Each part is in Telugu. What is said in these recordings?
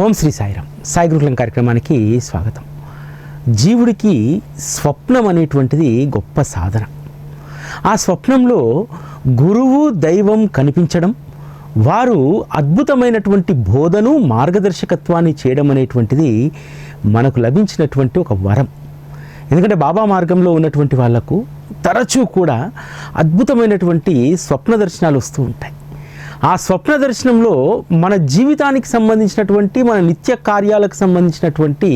ఓం శ్రీ సాయిరామ్. సాయి గురుకులం కార్యక్రమానికి స్వాగతం. జీవుడికి స్వప్నం అనేటువంటిది గొప్ప సాధన. ఆ స్వప్నంలో గురువు దైవం కనిపించడం, వారు అద్భుతమైనటువంటి బోధను మార్గదర్శకత్వాన్ని చేయడం అనేటువంటిది మనకు లభించినటువంటి ఒక వరం. ఎందుకంటే బాబా మార్గంలో ఉన్నటువంటి వాళ్లకు తరచూ కూడా అద్భుతమైనటువంటి స్వప్న దర్శనాలు వస్తూ ఉంటాయి. ఆ స్వప్న దర్శనంలో మన జీవితానికి సంబంధించినటువంటి, మన నిత్య కార్యాలకు సంబంధించినటువంటి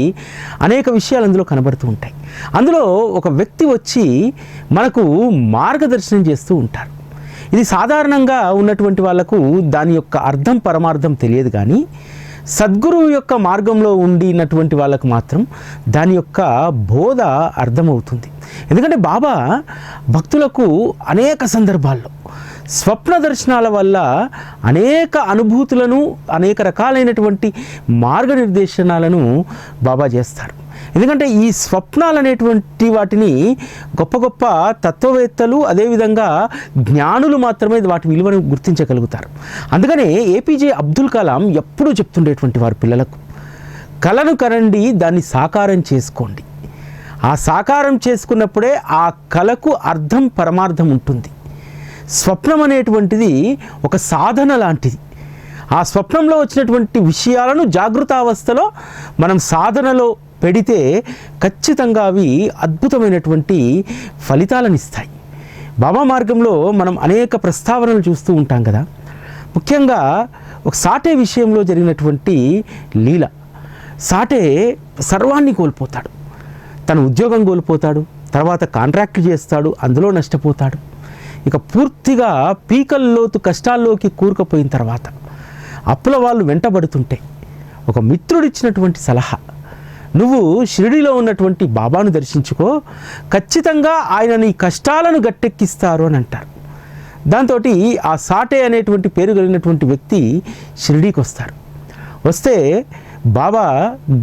అనేక విషయాలు అందులో కనబడుతూ ఉంటాయి. అందులో ఒక వ్యక్తి వచ్చి మనకు మార్గదర్శనం చేస్తూ ఉంటారు. ఇది సాధారణంగా ఉన్నటువంటి వాళ్ళకు దాని యొక్క అర్థం పరమార్థం తెలియదు, కానీ సద్గురువు యొక్క మార్గంలో ఉండినటువంటి వాళ్ళకు మాత్రం దాని యొక్క బోధ అర్థమవుతుంది. ఎందుకంటే బాబా భక్తులకు అనేక సందర్భాల్లో స్వప్న దర్శనాల వల్ల అనేక అనుభూతులను, అనేక రకాలైనటువంటి మార్గనిర్దేశనాలను బాబా చేస్తారు. ఎందుకంటే ఈ స్వప్నాలు అనేటువంటి వాటిని గొప్ప గొప్ప తత్వవేత్తలు, అదేవిధంగా జ్ఞానులు మాత్రమే వాటి విలువను గుర్తించగలుగుతారు. అందుకనే ఏపీజే అబ్దుల్ కలాం ఎప్పుడూ చెప్తుండేటువంటి వారు పిల్లలకు, కలను కనండి, దాన్ని సాకారం చేసుకోండి. ఆ సాకారం చేసుకున్నప్పుడే ఆ కలకు అర్థం పరమార్థం ఉంటుంది. స్వప్నం అనేటువంటిది ఒక సాధన లాంటిది. ఆ స్వప్నంలో వచ్చినటువంటి విషయాలను జాగృతావస్థలో మనం సాధనలో పెడితే ఖచ్చితంగా అవి అద్భుతమైనటువంటి ఫలితాలను ఇస్తాయి. బాబా మార్గంలో మనం అనేక ప్రస్తావనలు చూస్తూ ఉంటాం కదా. ముఖ్యంగా ఒక సాటే విషయంలో జరిగినటువంటి లీల. సాటే సర్వాన్ని కోల్పోతాడు. తన ఉద్యోగం కోల్పోతాడు, తర్వాత కాంట్రాక్ట్లు చేస్తాడు, అందులో నష్టపోతాడు. ఇక పూర్తిగా పీకల్లోతు కష్టాల్లోకి కూరుకుపోయిన తర్వాత అప్పుల వాళ్ళు వెంటబడుతుంటే ఒక మిత్రుడిచ్చినటువంటి సలహా, నువ్వు షిరిడీలో ఉన్నటువంటి బాబాను దర్శించుకో, ఖచ్చితంగా ఆయన నీ కష్టాలను గట్టెక్కిస్తారు అని అంటారు. దాంతో ఆ సాటే అనేటువంటి పేరు కలిగినటువంటి వ్యక్తి షిరిడీకి వస్తారు. వస్తే బాబా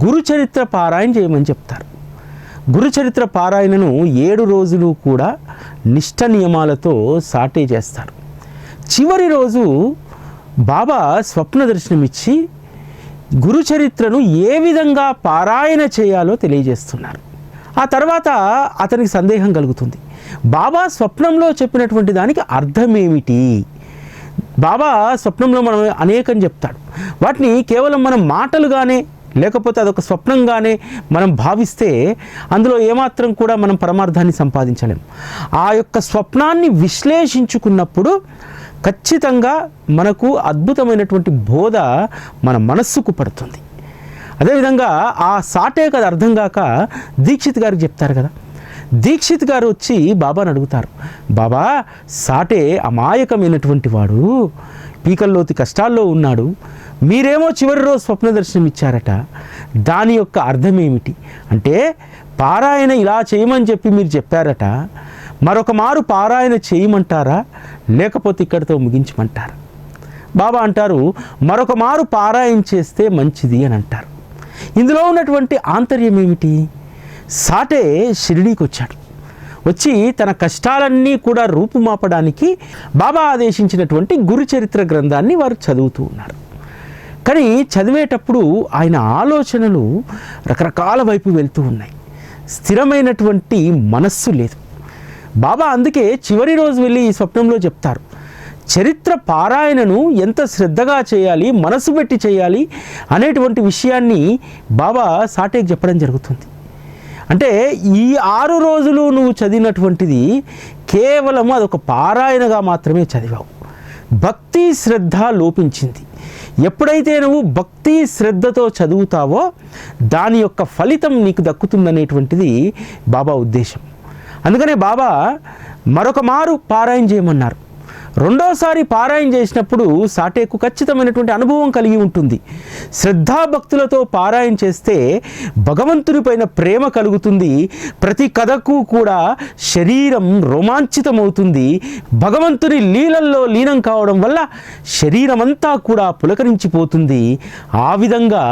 గురుచరిత్ర పారాయణ చేయమని చెప్తారు. గురుచరిత్ర పారాయణను 7 రోజులు కూడా నిష్ఠ నియమాలతో సాటే చేస్తారు. చివరి రోజు బాబా స్వప్న దర్శనమిచ్చి గురుచరిత్రను ఏ విధంగా పారాయణ చేయాలో తెలియజేస్తున్నారు. ఆ తర్వాత అతనికి సందేహం కలుగుతుంది, బాబా స్వప్నంలో చెప్పినటువంటి దానికి అర్థమేమిటి? బాబా స్వప్నంలో మనం అనేకం చెప్తాడు. వాటిని కేవలం మనం మాటలుగానే, లేకపోతే అదొక స్వప్నంగానే మనం భావిస్తే అందులో ఏమాత్రం కూడా మనం పరమార్థాన్ని సంపాదించలేం. ఆ యొక్క స్వప్నాన్ని విశ్లేషించుకున్నప్పుడు ఖచ్చితంగా మనకు అద్భుతమైనటువంటి బోధ మన మనస్సుకు పడుతుంది. అదేవిధంగా ఆ సాటే కదా అర్థం కాక దీక్షిత్ గారికి చెప్తారు కదా. దీక్షిత్ గారు వచ్చి బాబాని అడుగుతారు, బాబా సాటే అమాయకమైనటువంటి వాడు, పీకల్లోతి కష్టాల్లో ఉన్నాడు, మీరేమో చివరి రోజు స్వప్న దర్శనం ఇచ్చారట, దాని యొక్క అర్థం ఏమిటి అంటే, పారాయణ ఇలా చేయమని చెప్పి మీరు చెప్పారట, మరొక మారు పారాయణ చేయమంటారా, లేకపోతే ఇక్కడితో ముగించమంటారా? బాబా అంటారు, మరొక మారు పారాయణ చేస్తే మంచిది అని అంటారు. ఇందులో ఉన్నటువంటి ఆంతర్యం ఏమిటి? సాటే షిరిడీకి వచ్చాడు. వచ్చి తన కష్టాలన్నీ కూడా రూపుమాపడానికి బాబా ఆదేశించినటువంటి గురుచరిత్ర గ్రంథాన్ని వారు చదువుతూ ఉన్నారు. కానీ చదివేటప్పుడు ఆయన ఆలోచనలు రకరకాల వైపు వెళ్తూ ఉన్నాయి. స్థిరమైనటువంటి మనస్సు లేదు. బాబా అందుకే చివరి రోజు వెళ్ళి ఈ స్వప్నంలో చెప్తారు, చరిత్ర పారాయణను ఎంత శ్రద్ధగా చేయాలి, మనసు పెట్టి చేయాలి అనేటువంటి విషయాన్ని బాబా సాటేకి చెప్పడం జరుగుతుంది. అంటే ఈ 6 రోజులు నువ్వు చదివినటువంటిది కేవలం అదొక పారాయణగా మాత్రమే చదివావు. భక్తి శ్రద్ధ లోపించింది. ఎప్పుడైతే నువ్వు భక్తి శ్రద్ధతో చదువుతావో దాని యొక్క ఫలితం నీకు దక్కుతుందనేటువంటిది బాబా ఉద్దేశం. అందుకనే బాబా మరొక మారు పారాయణ చేయమన్నారు. రెండోసారి పారాయణ చేసినప్పుడు సాటేకు ఖచ్చితమైనటువంటి అనుభవం కలిగి ఉంటుంది. శ్రద్ధాభక్తులతో పారాయణ చేస్తే భగవంతునిపైన ప్రేమ కలుగుతుంది. ప్రతి కథకు కూడా శరీరం రోమాంచితమవుతుంది. భగవంతుని లీలల్లో లీనం కావడం వల్ల శరీరమంతా కూడా పులకరించిపోతుంది. ఆ విధంగా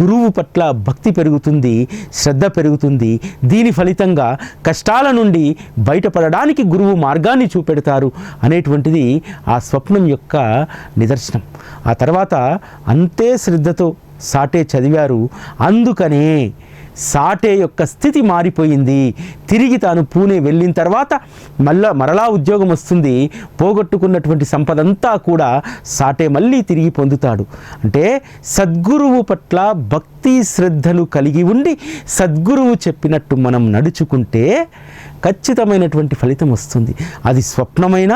గురువు పట్ల భక్తి పెరుగుతుంది, శ్రద్ధ పెరుగుతుంది. దీని ఫలితంగా కష్టాల నుండి బయటపడడానికి గురువు మార్గాన్ని చూపెడతారు అనేటువంటిది ఆ స్వప్నం యొక్క నిదర్శనం. ఆ తర్వాత అంతే శ్రద్ధతో సాటే చదివారు. అందుకనే సాటే యొక్క స్థితి మారిపోయింది. తిరిగి తాను పూణే వెళ్ళిన తర్వాత మరలా ఉద్యోగం వస్తుంది. పోగొట్టుకున్నటువంటి సంపదంతా కూడా సాటే మళ్ళీ తిరిగి పొందుతాడు. అంటే సద్గురువు పట్ల భక్తి శ్రద్ధలు కలిగి ఉండి సద్గురువు చెప్పినట్టు మనం నడుచుకుంటే ఖచ్చితమైనటువంటి ఫలితం వస్తుంది. అది స్వప్నమైన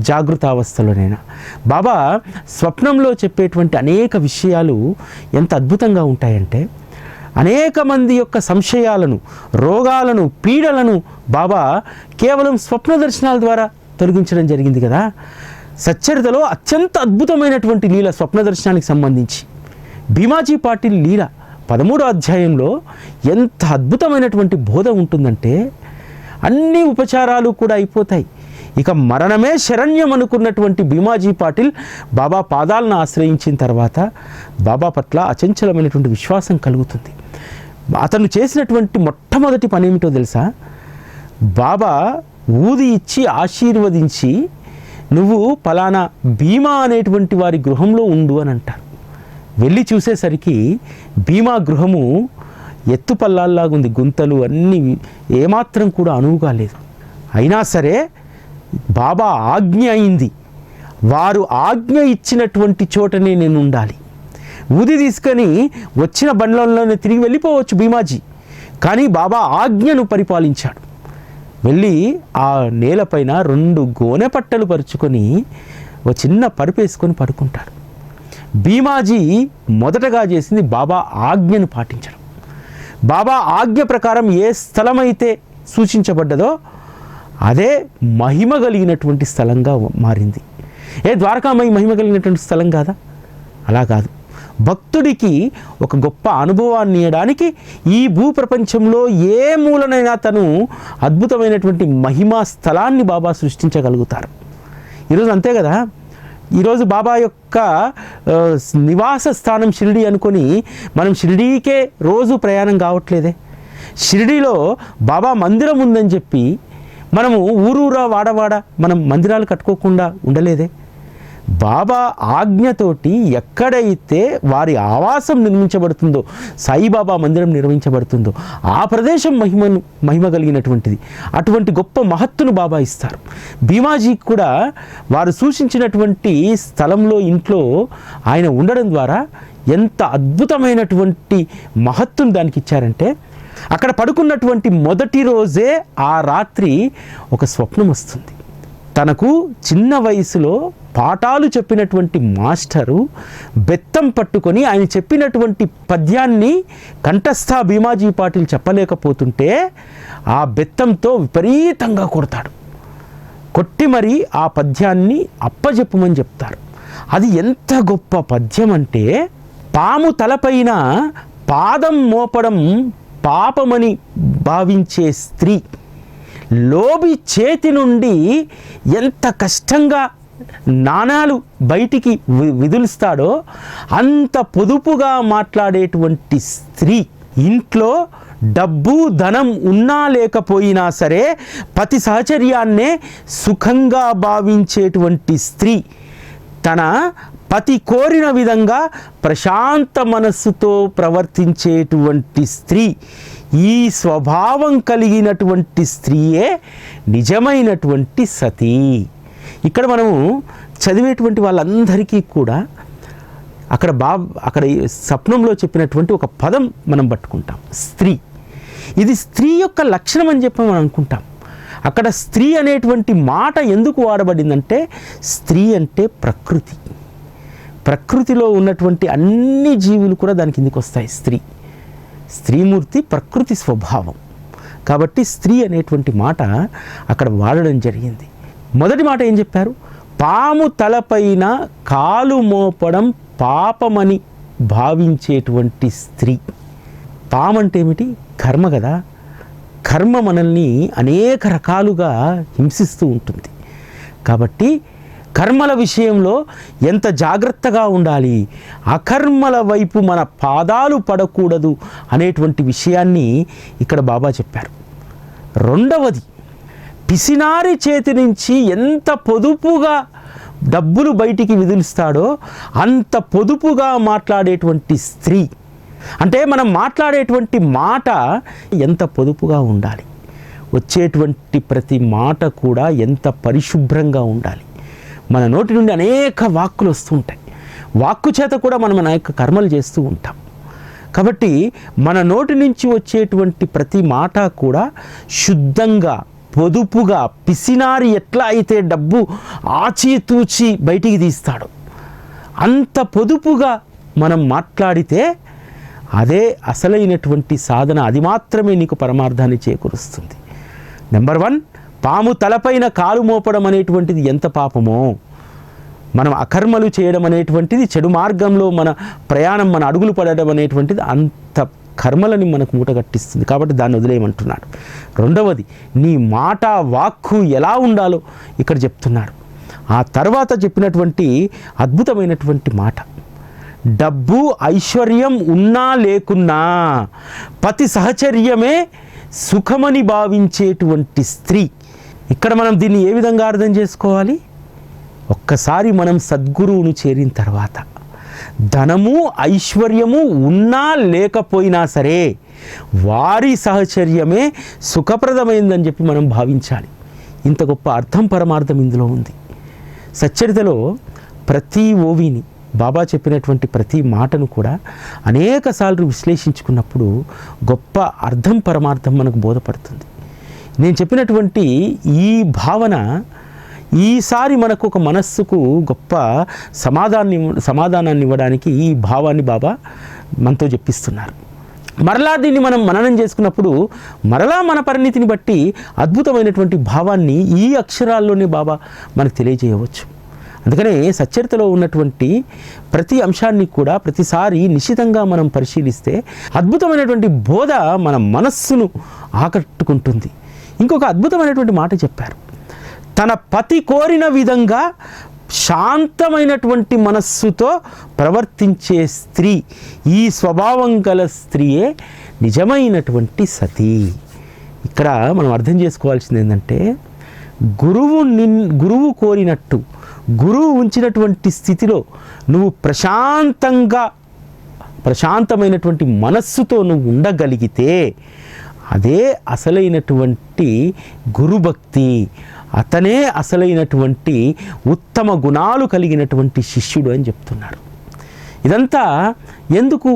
జాగృతావస్థలోనైనా. బాబా స్వప్నంలో చెప్పేటువంటి అనేక విషయాలు ఎంత అద్భుతంగా ఉంటాయంటే, అనేక మంది యొక్క సంశయాలను, రోగాలను, పీడలను బాబా కేవలం స్వప్న దర్శనాల ద్వారా తొలగించడం జరిగింది కదా. సచ్చరితలో అత్యంత అద్భుతమైనటువంటి లీల స్వప్న దర్శనానికి సంబంధించి భీమాజీ పాటిల్ లీల 13వ అధ్యాయంలో ఎంత అద్భుతమైనటువంటి బోధ ఉంటుందంటే, అన్ని ఉపచారాలు కూడా అయిపోతాయి. ఇక మరణమే శరణ్యం అనుకున్నటువంటి భీమాజీ పాటిల్ బాబా పాదాలను ఆశ్రయించిన తర్వాత బాబా పట్ల అచంచలమైనటువంటి విశ్వాసం కలుగుతుంది. అతను చేసినటువంటి మొట్టమొదటి పని ఏమిటో తెలుసా? బాబా ఊది ఇచ్చి ఆశీర్వదించి, నువ్వు పలానా భీమా అనేటువంటి వారి గృహంలో ఉండు అని అంటారు. వెళ్ళి చూసేసరికి భీమా గృహము ఎత్తుపల్లాల్లాగుంది. గుంతలు అన్నీ ఏమాత్రం కూడా అనువుగా లేదు. అయినా సరే బాబా ఆజ్ఞ అయింది. వారు ఆజ్ఞ ఇచ్చినటువంటి చోటనే నేను ఉండాలి. ఊది తీసుకొని వచ్చిన బండ్లలోనే తిరిగి వెళ్ళిపోవచ్చు భీమాజీ, కానీ బాబా ఆజ్ఞను పరిపాలించాడు. వెళ్ళి ఆ నేలపైన 2 గోనె పట్టలు పరుచుకొని ఒక చిన్న పరుపేసుకొని పడుకుంటాడు. భీమాజీ మొదటగా చేసింది బాబా ఆజ్ఞను పాటించడం. బాబా ఆజ్ఞ ప్రకారం ఏ స్థలమైతే సూచించబడ్డదో అదే మహిమ కలిగినటువంటి స్థలంగా మారింది. ద్వారకామయి మహిమ కలిగినటువంటి స్థలం కాదా? అలా కాదు. భక్తుడికి ఒక గొప్ప అనుభవాన్ని ఇవ్వడానికి ఈ భూప్రపంచంలో ఏ మూలనైనా తను అద్భుతమైనటువంటి మహిమా స్థలాన్ని బాబా సృష్టించగలుగుతారు. ఈరోజు అంతే కదా. ఈరోజు బాబా యొక్క నివాస స్థానం షిరిడి అనుకొని మనం షిరిడీకే రోజు ప్రయాణం కావట్లేదే. షిరిడీలో బాబా మందిరం ఉందని చెప్పి మనము ఊరూరా వాడవాడ మనం మందిరాలు కట్టుకోకుండా ఉండలేదే. బాబా ఆజ్ఞతోటి ఎక్కడైతే వారి ఆవాసం నిర్మించబడుతుందో, సాయిబాబా మందిరం నిర్మించబడుతుందో ఆ ప్రదేశం మహిమ కలిగినటువంటిది. అటువంటి గొప్ప మహత్తును బాబా ఇస్తారు. భీమాజీకి కూడా వారు సూచించినటువంటి స్థలంలో, ఇంట్లో ఆయన ఉండడం ద్వారా ఎంత అద్భుతమైనటువంటి మహత్తును దానికి ఇచ్చారంటే, అక్కడ పడుకున్నటువంటి మొదటి రోజే ఆ రాత్రి ఒక స్వప్నం వస్తుంది. తనకు చిన్న వయసులో పాఠాలు చెప్పినటువంటి మాస్టరు బెత్తం పట్టుకొని ఆయన చెప్పినటువంటి పద్యాన్ని కంఠస్థ భీమాజీ పాటిల్ చెప్పలేకపోతుంటే ఆ బెత్తంతో విపరీతంగా కొడతాడు. కొట్టి మరి ఆ పద్యాన్ని అప్పజెప్పమని చెప్తారు. అది ఎంత గొప్ప పద్యం అంటే, పాము తలపైన పాదం మోపడం పాపమని భావించే స్త్రీ లోబి చేతి నుండి ఎంత కష్టంగా నాణాలు బయటికి విదులుస్తాడో అంత పొదుపుగా మాట్లాడేటువంటి స్త్రీ, ఇంట్లో డబ్బు ధనం ఉన్నా లేకపోయినా సరే పతి సహచర్యాన్నే సుఖంగా భావించేటువంటి స్త్రీ, తన పతి కోరిన విధంగా ప్రశాంత మనస్సుతో ప్రవర్తించేటువంటి స్త్రీ, ఈ స్వభావం కలిగినటువంటి స్త్రీయే నిజమైనటువంటి సతీ. ఇక్కడ మనము చదివేటువంటి వాళ్ళందరికీ కూడా అక్కడ స్వప్నంలో చెప్పినటువంటి ఒక పదం మనం పట్టుకుంటాం, స్త్రీ. ఇది స్త్రీ యొక్క లక్షణం అని చెప్పి మనం అనుకుంటాం. అక్కడ స్త్రీ అనేటువంటి మాట ఎందుకు వాడబడిందంటే, స్త్రీ అంటే ప్రకృతి. ప్రకృతిలో ఉన్నటువంటి అన్ని జీవులు కూడా దాని కిందికి వస్తాయి. స్త్రీమూర్తి ప్రకృతి స్వభావం కాబట్టి స్త్రీ అనేటువంటి మాట అక్కడ వాడడం జరిగింది. మొదటి మాట ఏం చెప్పారు? పాము తలపైన కాలు మోపడం పాపమని భావించేటువంటి స్త్రీ. పామంటే ఏమిటి? కర్మ కదా. కర్మ మనల్ని అనేక రకాలుగా హింసిస్తూ ఉంటుంది. కాబట్టి కర్మల విషయంలో ఎంత జాగ్రత్తగా ఉండాలి, అకర్మల వైపు మన పాదాలు పడకూడదు అనేటువంటి విషయాన్ని ఇక్కడ బాబా చెప్పారు. రెండవది, పిసినారి చేతి నుంచి ఎంత పొదుపుగా డబ్బులు బయటికి విదిలిస్తాడో అంత పొదుపుగా మాట్లాడేటువంటి స్త్రీ. అంటే మనం మాట్లాడేటువంటి మాట ఎంత పొదుపుగా ఉండాలి, వచ్చేటువంటి ప్రతి మాట కూడా ఎంత పరిశుభ్రంగా ఉండాలి. మన నోటి నుండి అనేక వాక్కులు వస్తుంటాయి, వాక్కు చేత కూడా మనం మన యొక్క కర్మలు చేస్తూ ఉంటాం. కాబట్టి మన నోటి నుంచి వచ్చేటువంటి ప్రతి మాట కూడా శుద్ధంగా, పొదుపుగా, పిసినారి ఎట్లా అయితే డబ్బు ఆచితూచి బయటికి తీస్తాడో అంత పొదుపుగా మనం మాట్లాడితే అదే అసలైనటువంటి సాధన. అది మాత్రమే నీకు పరమార్థాన్ని చేకూరుస్తుంది. నెంబర్ 1, పాము తలపైన కాలు మోపడం అనేటువంటిది ఎంత పాపమో, మనం అకర్మలు చేయడం అనేటువంటిది, చెడు మార్గంలో మన ప్రయాణం, మన అడుగులు పడడం అనేటువంటిది అంత కర్మలని మనకు మూటగట్టిస్తుంది. కాబట్టి దాన్ని వదిలేయమంటున్నాడు. రెండవది, నీ మాట వాక్కు ఎలా ఉండాలో ఇక్కడ చెప్తున్నాడు. ఆ తర్వాత చెప్పినటువంటి అద్భుతమైనటువంటి మాట, డబ్బు ఐశ్వర్యం ఉన్నా లేకున్నా పతి సహచర్యమే సుఖమని భావించేటువంటి స్త్రీ. ఇక్కడ మనం దీన్ని ఏ విధంగా అర్థం చేసుకోవాలి? ఒక్కసారి మనం సద్గురువును చేరిన తర్వాత ధనము ఐశ్వర్యము ఉన్నా లేకపోయినా సరే వారి సహచర్యమే సుఖప్రదమైందని చెప్పి మనం భావించాలి. ఇంత గొప్ప అర్థం పరమార్థం ఇందులో ఉంది. సచ్చరితలో ప్రతి ఓవిని, బాబా చెప్పినటువంటి ప్రతి మాటను కూడా అనేక సార్లు విశ్లేషించుకున్నప్పుడు గొప్ప అర్థం పరమార్థం మనకు బోధపడుతుంది. నేను చెప్పినటువంటి ఈ భావన ఈసారి మనకు ఒక మనస్సుకు గొప్ప సమాధానాన్ని ఇవ్వడానికి ఈ భావాన్ని బాబా మనతో చెప్పిస్తున్నారు. మరలా దీన్ని మనం మననం చేసుకున్నప్పుడు మరలా మన పరిణితిని బట్టి అద్భుతమైనటువంటి భావాన్ని ఈ అక్షరాల్లోనే బాబా మనకు తెలియజేయవచ్చు. అందుకనే సచ్చరితలో ఉన్నటువంటి ప్రతి అంశాన్ని కూడా ప్రతిసారి నిశితంగా మనం పరిశీలిస్తే అద్భుతమైనటువంటి బోధ మన మనస్సును ఆకట్టుకుంటుంది. ఇంకొక అద్భుతమైనటువంటి మాట చెప్పారు, తన పతి కోరిన విధంగా శాంతమైనటువంటి మనస్సుతో ప్రవర్తించే స్త్రీ, ఈ స్వభావం గల స్త్రీయే నిజమైనటువంటి సతీ. ఇక్కడ మనం అర్థం చేసుకోవాల్సింది ఏంటంటే, గురువు కోరినట్టు, గురువు ఉంచినటువంటి స్థితిలో నువ్వు ప్రశాంతమైనటువంటి మనస్సుతో నువ్వు ఉండగలిగితే అదే అసలైనటువంటి గురుభక్తి, అతనే అసలైనటువంటి ఉత్తమ గుణాలు కలిగినటువంటి శిష్యుడు అని చెప్తున్నారు. ఇదంతా ఎందుకు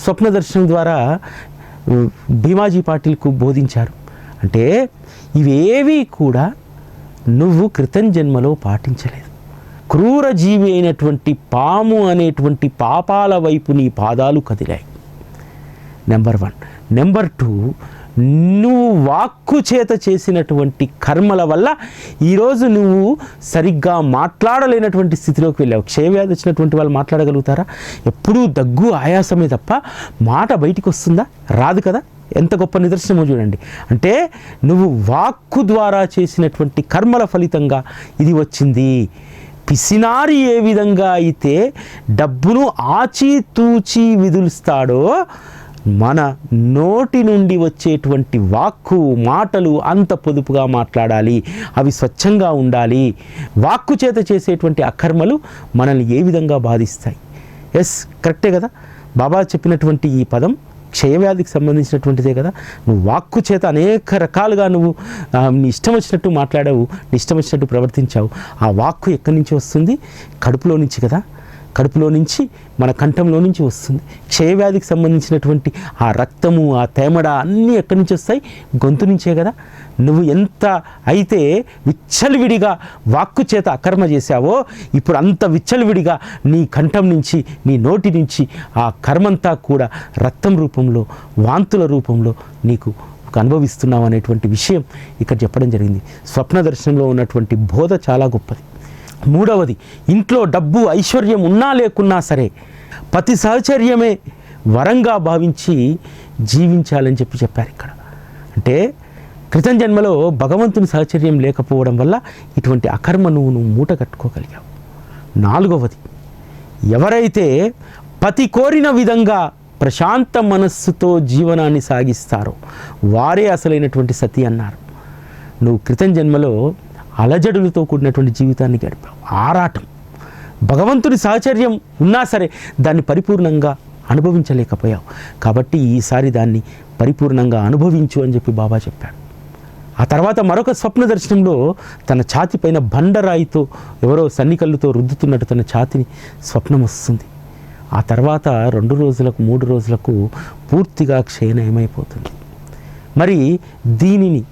స్వప్న దర్శనం ద్వారా భీమాజీ పాటిల్కు బోధించారు అంటే, ఇవేవి కూడా నువ్వు క్రితం జన్మలో పాటించలేదు. క్రూర జీవి అయినటువంటి పాము అనేటువంటి పాపాల వైపు నీ పాదాలు కదిలాయి. నెంబర్ 1. నెంబర్ 2, నువ్వు వాక్కు చేత చేసినటువంటి కర్మల వల్ల ఈరోజు నువ్వు సరిగ్గా మాట్లాడలేనటువంటి స్థితిలోకి వెళ్ళావు. క్షయవ్యాధి వచ్చినటువంటి వాళ్ళు మాట్లాడగలుగుతారా? ఎప్పుడూ దగ్గు ఆయాసమే తప్ప మాట బయటికి వస్తుందా? రాదు కదా. ఎంత గొప్ప నిదర్శనమో చూడండి. అంటే నువ్వు వాక్కు ద్వారా చేసినటువంటి కర్మల ఫలితంగా ఇది వచ్చింది. పిసినారి ఏ విధంగా అయితే డబ్బును ఆచితూచి విదులుస్తాడో మన నోటి నుండి వచ్చేటువంటి వాక్కు మాటలు అంత పొదుపుగా మాట్లాడాలి, అవి స్వచ్ఛంగా ఉండాలి. వాక్కు చేత చేసేటువంటి అకర్మలు మనల్ని ఏ విధంగా బాధిస్తాయి? ఎస్, కరెక్టే కదా. బాబా చెప్పినటువంటి ఈ పదం క్షయవ్యాధికి సంబంధించినటువంటిదే కదా. నువ్వు వాక్కు చేత అనేక రకాలుగా నువ్వు నీ ఇష్టం వచ్చినట్టు మాట్లాడావు, నీ ఇష్టం వచ్చినట్టు ప్రవర్తించావు. ఆ వాక్కు ఎక్కడి నుంచి వస్తుంది? కడుపులో నుంచి కదా. కడుపులో నుంచి, మన కంఠంలో నుంచి వస్తుంది. క్షయవ్యాధికి సంబంధించినటువంటి ఆ రక్తము, ఆ తేమడ అన్నీ ఎక్కడి నుంచి వస్తాయి? గొంతు నుంచే కదా. నువ్వు ఎంత అయితే విచ్చలవిడిగా వాక్కు చేత అకర్మ చేశావో, ఇప్పుడు అంత విచ్చలవిడిగా నీ కంఠం నుంచి, నీ నోటి నుంచి ఆ కర్మంతా కూడా రక్తం రూపంలో, వాంతుల రూపంలో నీకు అనుభవిస్తున్నావు అనేటువంటి విషయం ఇక్కడ చెప్పడం జరిగింది. స్వప్న దర్శనంలో ఉన్నటువంటి బోధ చాలా గొప్పది. 3వది, ఇంట్లో డబ్బు ఐశ్వర్యం ఉన్నా లేకున్నా సరే పతి సహచర్యమే వరంగా భావించి జీవించాలని చెప్పారు ఇక్కడ. అంటే క్రితం జన్మలో భగవంతుని సహచర్యం లేకపోవడం వల్ల ఇటువంటి అకర్మను నువ్వు మూట కట్టుకోగలిగావు. 4వది, ఎవరైతే పతి కోరిన విధంగా ప్రశాంత మనస్సుతో జీవనాన్ని సాగిస్తారో వారే అసలైనటువంటి సతి అన్నారు. నువ్వు క్రితం జన్మలో అలజడులతో కూడినటువంటి జీవితాన్ని గడిపావు. ఆరాటం, భగవంతుడి సాహచర్యం ఉన్నా సరే దాన్ని పరిపూర్ణంగా అనుభవించలేకపోయావు. కాబట్టి ఈసారి దాన్ని పరిపూర్ణంగా అనుభవించు అని చెప్పి బాబా చెప్పాడు. ఆ తర్వాత మరొక స్వప్న దర్శనంలో తన ఛాతి పైన బండరాయితో ఎవరో సన్నికళ్ళుతో రుద్దుతున్నట్టు తన ఛాతిని స్వప్నం వస్తుంది. ఆ తర్వాత 2 రోజులకు 3 రోజులకు పూర్తిగా క్షయనయమైపోతుంది. మరి దీనిని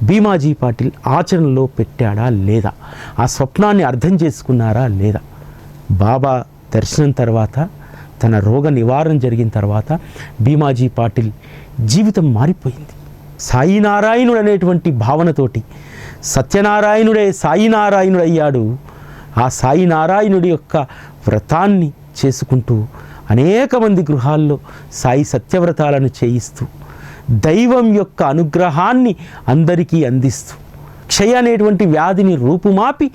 భీమాజీ పాటిల్ ఆచరణలో పెట్టాడా లేదా, ఆ స్వప్నాన్ని అర్థం చేసుకున్నారా లేదా? బాబా దర్శనం తర్వాత, తన రోగ నివారణ జరిగిన తర్వాత భీమాజీ పాటిల్ జీవితం మారిపోయింది. సాయినారాయణుడు అనేటువంటి భావనతోటి సత్యనారాయణుడే సాయినారాయణుడు అయ్యాడు. ఆ సాయినారాయణుడి యొక్క వ్రతాన్ని చేసుకుంటూ అనేక మంది గృహాల్లో సాయి సత్యవ్రతాలను చేయిస్తూ దైవం యొక్క అనుగ్రహాన్ని అందరికీ అందిస్తూ క్షయ అనేటువంటి వ్యాధిని రూపుమాపి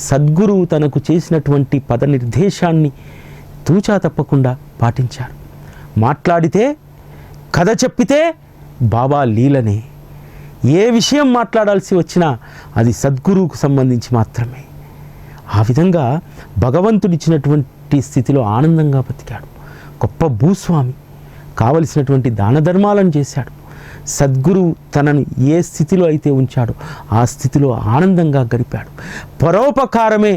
సద్గురువు తనకు చేసినటువంటి పద నిర్దేశాన్ని తూచా తప్పకుండా పాటించారు. మాట్లాడితే, కథ చెప్పితే బాబా లీలనే. ఏ విషయం మాట్లాడాల్సి వచ్చినా అది సద్గురువుకు సంబంధించి మాత్రమే. ఆ విధంగా భగవంతుడిచ్చినటువంటి స్థితిలో ఆనందంగా బతికాడు. గొప్ప భూస్వామి, కావలసినటువంటి దాన ధర్మాలను చేశాడు. సద్గురువు తనను ఏ స్థితిలో అయితే ఉంచాడో ఆ స్థితిలో ఆనందంగా గడిపాడు. పరోపకారమే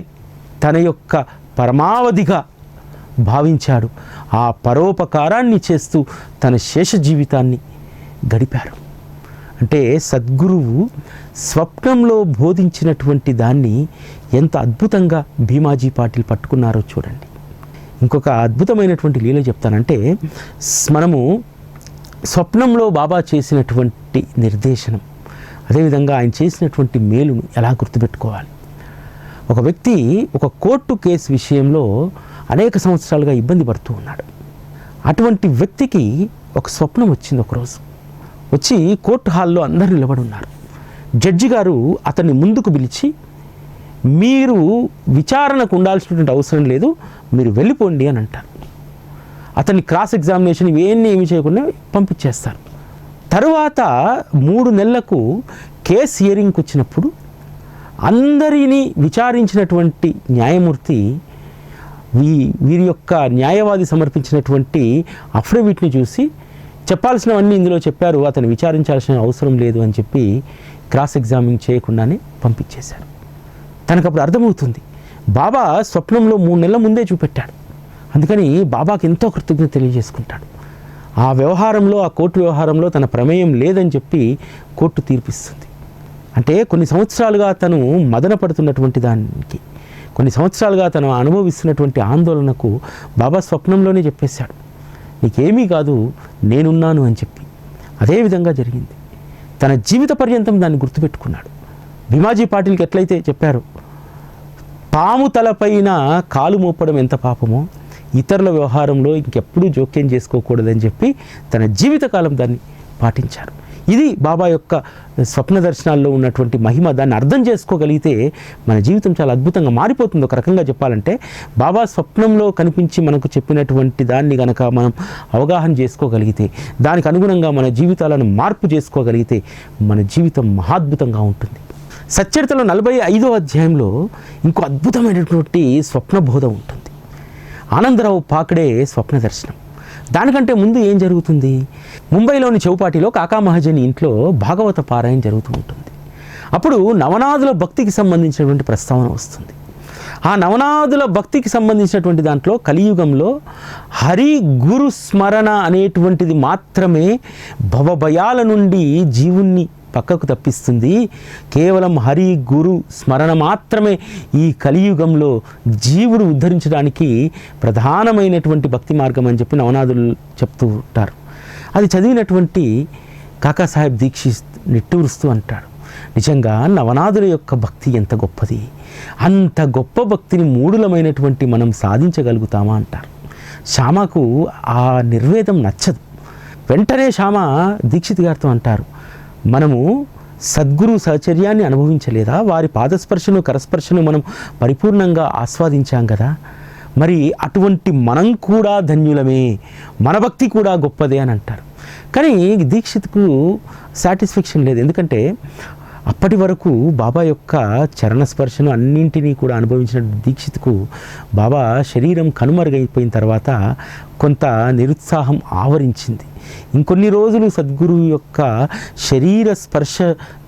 తన యొక్క పరమావధిగా భావించాడు. ఆ పరోపకారాన్ని చేస్తూ తన శేష జీవితాన్ని గడిపారు. అంటే సద్గురువు స్వప్నంలో బోధించినటువంటి దాన్ని ఎంత అద్భుతంగా భీమాజీ పాటిల్ పట్టుకున్నారో చూడండి. ఇంకొక అద్భుతమైనటువంటి లీల చెప్తానంటే, మనము స్వప్నంలో బాబా చేసినటువంటి నిర్దేశనం, అదేవిధంగా ఆయన చేసినటువంటి మేలును ఎలా గుర్తుపెట్టుకోవాలి. ఒక వ్యక్తి ఒక కోర్టు కేసు విషయంలో అనేక సంవత్సరాలుగా ఇబ్బంది పడుతూ ఉన్నాడు. అటువంటి వ్యక్తికి ఒక స్వప్నం వచ్చింది. ఒకరోజు వచ్చి కోర్టు హాల్లో అందరూ నిలబడి ఉన్నారు. జడ్జి గారు అతన్ని ముందుకు పిలిచి, మీరు విచారణకు ఉండాల్సినటువంటి అవసరం లేదు, మీరు వెళ్ళిపోండి అని అంటారు. అతన్ని క్రాస్ ఎగ్జామినేషన్ ఇవన్నీ ఏమి చేయకుండా పంపించేస్తారు. తరువాత 3 నెలలకు కేసు హియరింగ్కి వచ్చినప్పుడు అందరినీ విచారించినటువంటి న్యాయమూర్తి వీరి యొక్క న్యాయవాది సమర్పించినటువంటి అఫిడవిట్ని చూసి, చెప్పాల్సినవన్నీ ఇందులో చెప్పారు, అతను విచారించాల్సిన అవసరం లేదు అని చెప్పి క్రాస్ ఎగ్జామినింగ్ చేయకుండానే పంపించేశారు. తనకు అప్పుడు అర్థమవుతుంది, బాబా స్వప్నంలో 3 నెలల ముందే చూపెట్టాడు. అందుకని బాబాకి ఎంతో కృతజ్ఞత తెలియజేసుకుంటాడు. ఆ వ్యవహారంలో, ఆ కోర్టు వ్యవహారంలో తన ప్రమేయం లేదని చెప్పి కోర్టు తీర్పిస్తుంది. అంటే కొన్ని సంవత్సరాలుగా తను మదన పడుతున్నటువంటి దానికి, కొన్ని సంవత్సరాలుగా తను అనుభవిస్తున్నటువంటి ఆందోళనకు బాబా స్వప్నంలోనే చెప్పేశాడు, నీకేమీ కాదు, నేనున్నాను అని చెప్పి. అదేవిధంగా జరిగింది. తన జీవిత పర్యంతం దాన్ని గుర్తుపెట్టుకున్నాడు. భీమాజీ పాటిల్కి ఎట్లయితే చెప్పారు, పాము తలపైన కాలు మోపడం ఎంత పాపమో, ఇతరుల వ్యవహారంలో ఇంకెప్పుడూ జోక్యం చేసుకోకూడదని చెప్పి తన జీవితకాలం దాన్ని పాటించారు. ఇది బాబా యొక్క స్వప్న దర్శనాల్లో ఉన్నటువంటి మహిమ. దాన్ని అర్థం చేసుకోగలిగితే మన జీవితం చాలా అద్భుతంగా మారిపోతుంది. ఒక రకంగా చెప్పాలంటే, బాబా స్వప్నంలో కనిపించి మనకు చెప్పినటువంటి దాన్ని కనుక మనం అవగాహన చేసుకోగలిగితే, దానికి అనుగుణంగా మన జీవితాలను మార్పు చేసుకోగలిగితే మన జీవితం మహాద్భుతంగా ఉంటుంది. సచ్చరితలో 45వ అధ్యాయంలో ఇంకో అద్భుతమైనటువంటి స్వప్న బోధ ఉంటుంది. ఆనందరావు పాకడే స్వప్న దర్శనం. దానికంటే ముందు ఏం జరుగుతుంది, ముంబైలోని చౌపాటిలో కాకా మహాజని ఇంట్లో భాగవత పారాయణ జరుగుతూ ఉంటుంది. అప్పుడు నవనాథుల భక్తికి సంబంధించినటువంటి ప్రస్తావన వస్తుంది. ఆ నవనాథుల భక్తికి సంబంధించినటువంటి దాంట్లో కలియుగంలో హరి గురు స్మరణ అనేటువంటిది మాత్రమే భవభయాల నుండి జీవుణ్ణి పక్కకు తప్పిస్తుంది. కేవలం హరి గురు స్మరణ మాత్రమే ఈ కలియుగంలో జీవుడు ఉద్ధరించడానికి ప్రధానమైనటువంటి భక్తి మార్గం అని చెప్పి నవనాథులు చెప్తూ ఉంటారు. అది చదివినటువంటి కాకాసాహెబ్ దీక్షిత్ నిట్టూరుస్తూ అంటాడు, నిజంగా నవనాథుల యొక్క భక్తి ఎంత గొప్పది, అంత గొప్ప భక్తిని మూఢులమైనటువంటి మనం సాధించగలుగుతామా అంటారు. శ్యామకు ఆ నిర్వేదం నచ్చదు. వెంటనే శ్యామ దీక్షిత్ గారితో అంటారు, మనము సద్గురు సహచర్యాన్ని అనుభవించలేదా, వారి పాదస్పర్శను కరస్పర్శను మనం పరిపూర్ణంగా ఆస్వాదించాం కదా, మరి అటువంటి మనం కూడా ధన్యులమే, మన భక్తి కూడా గొప్పదే అని అంటారు. కానీ దీక్షిత్కు సాటిస్ఫాక్షన్ లేదు. ఎందుకంటే అప్పటి వరకు బాబా యొక్క చరణ స్పర్శను అన్నింటినీ కూడా అనుభవించిన దీక్షిత్కు బాబా శరీరం కనుమరుగైపోయిన తర్వాత కొంత నిరుత్సాహం ఆవరించింది. ఇంకొన్ని రోజులు సద్గురువు యొక్క శరీర స్పర్శ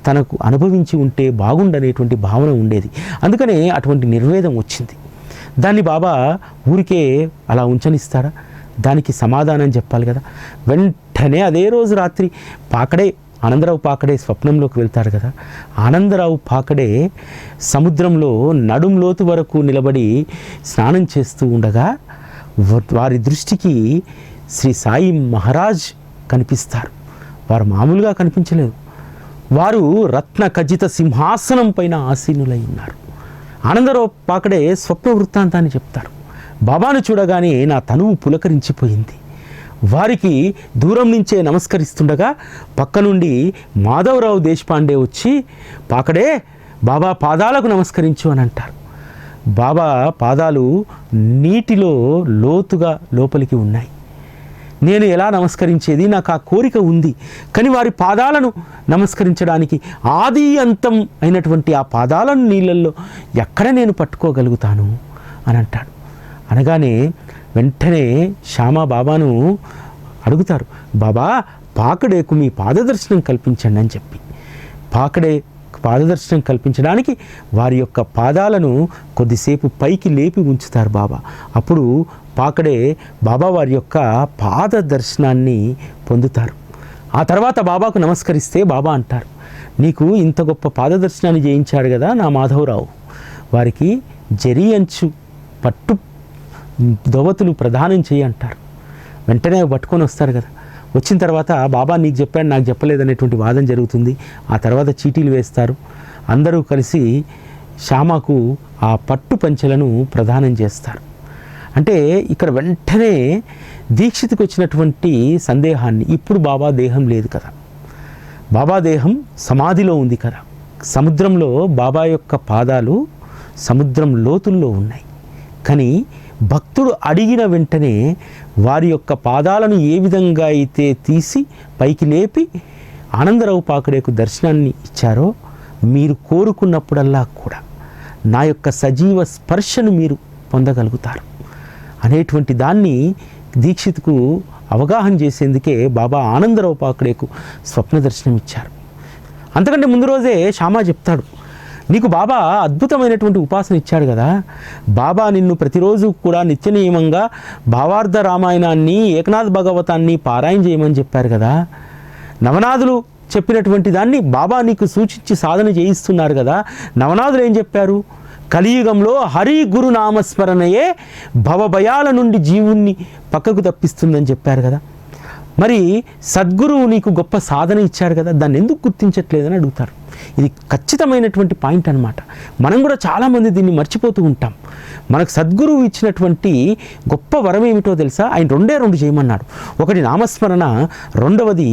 తనకు అనుభవించి ఉంటే బాగుండనేటువంటి భావన ఉండేది. అందుకనే అటువంటి నిర్వేదం వచ్చింది. దాన్ని బాబా ఊరికే అలా ఉంచనిస్తారా? దానికి సమాధానం చెప్పాలి కదా. వెంటనే అదే రోజు రాత్రి పాకడే, ఆనందరావు పాకడే స్వప్నంలోకి వెళ్తారు కదా. ఆనందరావు పాకడే సముద్రంలో నడుం లోతు వరకు నిలబడి స్నానం చేస్తూ ఉండగా వారి దృష్టికి శ్రీ సాయి మహారాజ్ కనిపిస్తారు. వారు మామూలుగా కనిపించలేదు. వారు రత్న ఖచ్చిత సింహాసనం పైన ఆసీనులై ఉన్నారు. ఆనందరావు పాకడే స్వప్న వృత్తాంతాన్ని చెప్తారు. బాబాను చూడగానే నా తనువు పులకరించిపోయింది. వారికి దూరం నుంచే నమస్కరిస్తుండగా పక్క నుండి మాధవరావు దేశపాండే వచ్చి, పాకడే బాబా పాదాలకు నమస్కరించు అని అంటారు. బాబా పాదాలు నీటిలో లోతుగా లోపలికి ఉన్నాయి. నేను ఎలా నమస్కరించేది? నాకు ఆ కోరిక ఉంది. కానీ వారి పాదాలను నమస్కరించడానికి ఆది అంతం అయినటువంటి ఆ పాదాలను నీళ్ళల్లో ఎక్కడ నేను పట్టుకోగలుగుతాను అని అంటాడు. అనగానే వెంటనే శ్యామ బాబాను అడుగుతారు, బాబా పాకడేకు మీ పాదదర్శనం కల్పించండి అని చెప్పి. పాకడే పాదదర్శనం కల్పించడానికి వారి యొక్క పాదాలను కొద్దిసేపు పైకి లేపి ఉంచుతారు బాబా. అప్పుడు పాకడే బాబా వారి యొక్క పాద దర్శనాన్ని పొందుతారు. ఆ తర్వాత బాబాకు నమస్కరిస్తే బాబా అంటారు, నీకు ఇంత గొప్ప పాదదర్శనాన్ని చేయించాడు కదా నా మాధవరావు, వారికి జరీ అంచు పట్టు దోవతులు ప్రదానం చేయి అంటారు. వెంటనే పట్టుకొని వస్తారు కదా. వచ్చిన తర్వాత బాబా నీకు చెప్పాడు నాకు చెప్పలేదనేటువంటి వాదన జరుగుతుంది. ఆ తర్వాత చీటీలు వేస్తారు. అందరూ కలిసి శ్యామకు ఆ పట్టు పంచెలను ప్రదానం చేస్తారు. అంటే ఇక్కడ వెంటనే దీక్షిత్కి వచ్చినటువంటి సందేహాన్ని, ఇప్పుడు బాబా దేహం లేదు కదా, బాబా దేహం సమాధిలో ఉంది కదా, సముద్రంలో బాబా యొక్క పాదాలు సముద్రం లోతుల్లో ఉన్నాయి. కానీ భక్తుడు అడిగిన వెంటనే వారి యొక్క పాదాలను ఏ విధంగా అయితే తీసి పైకి లేపి ఆనందరావు పాకడేకు దర్శనాన్ని ఇచ్చారో, మీరు కోరుకున్నప్పుడల్లా కూడా నా యొక్క సజీవ స్పర్శను మీరు పొందగలుగుతారు అనేటువంటి దాన్ని దీక్షిత్కు అవగాహన చేసేందుకే బాబా ఆనందరావు పాకడేకు స్వప్న దర్శనం ఇచ్చారు. అంతకంటే ముందు రోజే శ్యామ చెప్తాడు, నీకు బాబా అద్భుతమైనటువంటి ఉపాసన ఇచ్చాడు కదా, బాబా నిన్ను ప్రతిరోజు కూడా నిత్య నియమంగా భావార్థ రామాయణాన్ని ఏకనాథ్ భగవతాన్ని పారాయణ చేయమని చెప్పారు కదా, నవనాథులు చెప్పినటువంటి దాన్ని బాబా నీకు సూచించి సాధన చేయిస్తున్నారు కదా. నవనాథులు ఏం చెప్పారు? కలియుగంలో హరి గురు నామస్మరణయే భవభయాల నుండి జీవుణ్ణి పక్కకు తప్పిస్తుందని చెప్పారు కదా. మరి సద్గురువు నీకు గొప్ప సాధన ఇచ్చారు కదా, దాన్ని ఎందుకు గుర్తించట్లేదని అడుగుతారు. ఇది ఖచ్చితమైనటువంటి పాయింట్ అన్నమాట. మనం కూడా చాలామంది దీన్ని మర్చిపోతూ ఉంటాం. మనకు సద్గురువు ఇచ్చినటువంటి గొప్ప వరం ఏమిటో తెలుసా? ఆయన రెండు చేయమన్నాడు. ఒకటి నామస్మరణ, రెండవది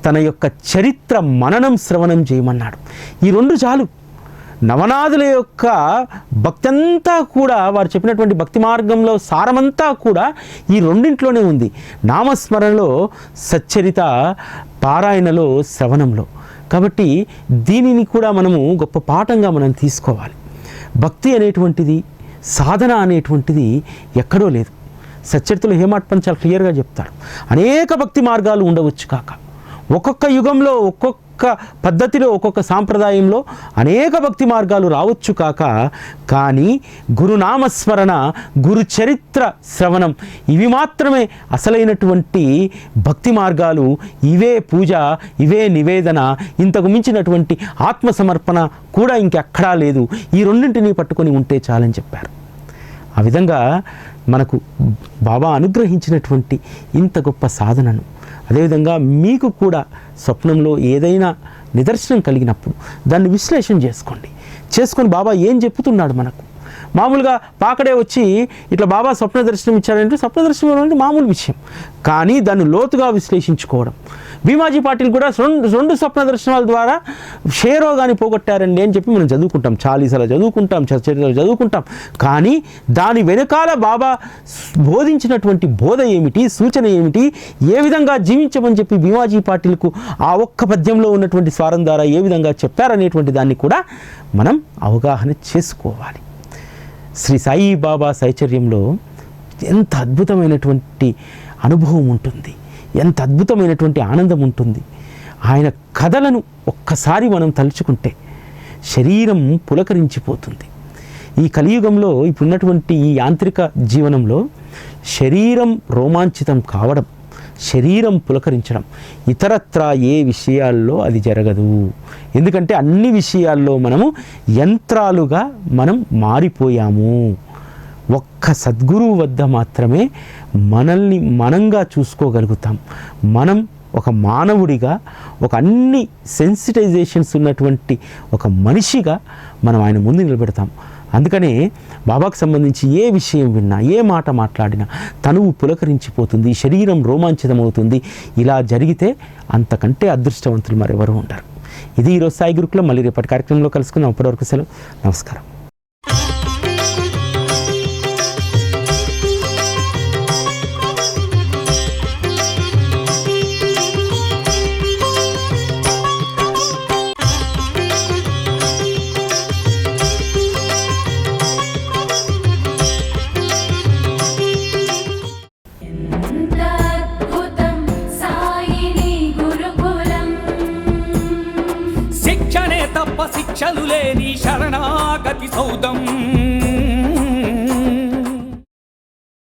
తన యొక్క చరిత్ర మననం శ్రవణం చేయమన్నాడు. ఈ రెండు చాలు. నవనాథుల యొక్క భక్తి అంతా కూడా, వారు చెప్పినటువంటి భక్తి మార్గంలో సారమంతా కూడా ఈ రెండింట్లోనే ఉంది. నామస్మరణలో, సచ్చరిత పారాయణలో, శ్రవణంలో. కాబట్టి దీనిని కూడా మనము గొప్ప పాఠంగా మనం తీసుకోవాలి. భక్తి అనేటువంటిది, సాధన అనేటువంటిది ఎక్కడో లేదు. సచ్చరితలో హేమాడ్ చాలా క్లియర్గా చెప్తారు. అనేక భక్తి మార్గాలు ఉండవచ్చు కాక, ఒక్కొక్క యుగంలో ఒక్కొక్క పద్ధతిలో ఒక్కొక్క సాంప్రదాయంలో అనేక భక్తి మార్గాలు రావచ్చు కాక, కానీ గురునామస్మరణ, గురు చరిత్ర శ్రవణం, ఇవి మాత్రమే అసలైనటువంటి భక్తి మార్గాలు. ఇవే పూజ, ఇవే నివేదన. ఇంతకు మించినటువంటి ఆత్మసమర్పణ కూడా ఇంకెక్కడా లేదు. ఈ రెండింటినీ పట్టుకొని ఉంటే చాలని చెప్పారు. ఆ విధంగా మనకు బాబా అనుగ్రహించినటువంటి ఇంత గొప్ప సాధనను, అదేవిధంగా మీకు కూడా స్వప్నంలో ఏదైనా నిదర్శనం కలిగినప్పుడు దాన్ని విశ్లేషణ చేసుకొని బాబా ఏం చెప్తున్నాడు మనకు, మామూలుగా పాకడే వచ్చి ఇట్లా బాబా స్వప్న దర్శనం ఇచ్చారంటే స్వప్న దర్శనం అంటే మామూలు విషయం, కానీ దాన్ని లోతుగా విశ్లేషించుకోవడం. భీమాజీ పాటిల్ కూడా రెండు స్వప్న దర్శనాల ద్వారా క్షయరోగాన్ని పోగొట్టారండి అని చెప్పి మనం చదువుకుంటాం, చాలీసాలు చదువుకుంటాం, చరిత్రలు చదువుకుంటాం. కానీ దాని వెనకాల బాబా బోధించినటువంటి బోధ ఏమిటి, సూచన ఏమిటి, ఏ విధంగా జీవించమని చెప్పి భీమాజీ పాటిల్కు ఆ ఒక్క పద్యంలో ఉన్నటువంటి స్వరం ద్వారా ఏ విధంగా చెప్పారనేటువంటి దాన్ని కూడా మనం అవగాహన చేసుకోవాలి. శ్రీ సాయి బాబా సైచర్యంలో ఎంత అద్భుతమైనటువంటి అనుభవం ఉంటుంది, ఎంత అద్భుతమైనటువంటి ఆనందం ఉంటుంది. ఆయన కథలను ఒక్కసారి మనం తలుచుకుంటే శరీరం పులకరించిపోతుంది. ఈ కలియుగంలో ఇప్పుడున్నటువంటి ఈ యాంత్రిక జీవనంలో శరీరం రోమాంచితం కావడం, శరీరం పులకరించడం, ఇతరత్రా ఏ విషయాల్లో అది జరగదు. ఎందుకంటే అన్ని విషయాల్లో మనము యంత్రాలుగా మనం మారిపోయాము. ఒక్క సద్గురువు వద్ద మాత్రమే మనల్ని మనంగా చూసుకోగలుగుతాం. మనం ఒక మానవుడిగా, ఒక అన్ని సెన్సిటైజేషన్స్ ఉన్నటువంటి ఒక మనిషిగా మనం ఆయన ముందు నిలబెడతాం. అందుకనే బాబాకు సంబంధించి ఏ విషయం విన్నా, ఏ మాట మాట్లాడినా తనువు పులకరించిపోతుంది, శరీరం రోమాంచితమవుతుంది. ఇలా జరిగితే అంతకంటే అదృష్టవంతులు మరెవరు ఉంటారు. ఇది ఈరోజు సాయి గురుకులం. మళ్ళీ రేపటి కార్యక్రమంలో కలుసుకుందాం. అప్పటివరకు సెలవు. నమస్కారం. శిక్షణే తప్ప శిక్షలు లేని శరణాగతి సౌదం.